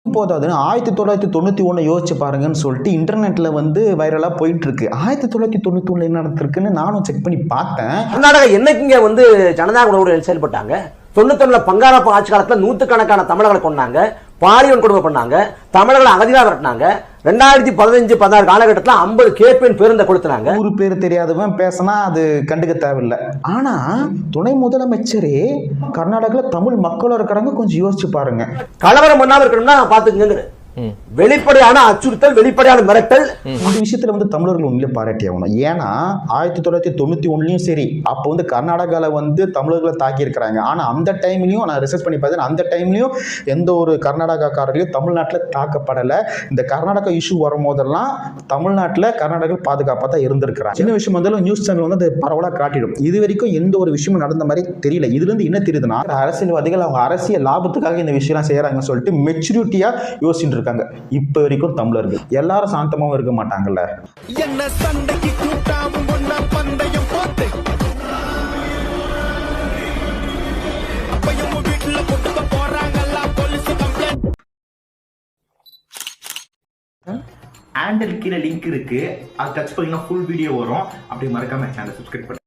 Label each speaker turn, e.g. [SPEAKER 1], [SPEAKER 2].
[SPEAKER 1] போதாதுன்னு 1991 யோசிச்சு பாருங்கன்னு சொல்லிட்டு இன்டர்நெட்ல வந்து வைரலா போயிட்டு இருக்கு. 1991 என்ன நடந்திருக்குன்னு நானும் செக் பண்ணி பார்த்தேன்.
[SPEAKER 2] கர்நாடகா என்னைக்குங்க வந்து ஜனநாயக உணர்வுடன் செயல்பட்டாங்க? 91 பங்காரப்ப ஆட்சி காலத்துல நூத்துக்கணக்கான தமிழர்களை கொண்டாங்க, பாலியல் கொடுமை பண்ணாங்க, தமிழர்களை அகதியா விரட்டினாங்க. 2015-16 காலகட்டத்தில் 50 கேபிஎன் பேருந்தை கொடுத்தாங்க.
[SPEAKER 1] ஊரு பேர் தெரியாதவன் பேசினா அது கண்டுக்க தேவையில்லை. ஆனா துணை முதலமைச்சரே கர்நாடகாவில் தமிழ் மக்களும் இருக்கிறாங்க. கொஞ்சம் யோசிச்சு பாருங்க.
[SPEAKER 2] கலவரம் பண்ணாம இருக்கணும்னா பாத்துக்கங்க. வெளிப்படையான அச்சுறுத்தல், வெளிப்படையான மிரட்டல்.
[SPEAKER 1] இந்த விஷயத்துல வந்து தமிழர்கள் உண்மையிலே பாராட்டி ஆகணும். ஏன்னா 1991 சரி, அப்போ வந்து கர்நாடகால வந்து தமிழர்களை தாக்கி இருக்கிறாங்க. ஆனா அந்த டைம்லயும் நான் ரிசர்ச் பண்ணி பார்த்தேன், அந்த டைம்லயும் எந்த ஒரு கர்நாடகாக்காரர்களையும் தமிழ்நாட்டில் தாக்கப்படலை. இந்த கர்நாடகா இஷ்யூ வரும்போதெல்லாம் தமிழ்நாட்டில் கர்நாடகர்கள் பாதுகாப்பாக தான் இருந்திருக்கிறாங்க. சின்ன விஷயம் வந்தாலும் நியூஸ் சேனல் வந்து அது பரவலாக காட்டிடும். இது வரைக்கும் எந்த ஒரு விஷயமும் நடந்த மாதிரி தெரியல. இதுல இருந்து என்ன தெரியுதுன்னா, அரசியல்வாதிகள் அவங்க அரசியல் லாபத்துக்காக இந்த விஷயம்லாம் செய்யறாங்கன்னு சொல்லிட்டு மெச்சூரிட்டியா யோசிச்சுட்டு இருக்காங்க. இப்ப வரைக்கும் தமிழர்கள் எல்லாரும் சாந்தமாவும் இருக்க மாட்டாங்கல்ல. என்ன சண்டைக்கு கூட்டாவும் ஒண்ணா பந்தயம் போட்டு அப்பையும் வீட்டுல போட்டுக்க போறாங்கல்ல போலீஸ் கம்ப்ளைண்ட். ஹேண்டில் கீழே லிங்க் இருக்கு, அது டச் பண்ணீங்கன்னா ஃபுல் வீடியோ வரும். அப்படி மறக்காம சேனலை சப்ஸ்கிரைப் பண்ணுங்க.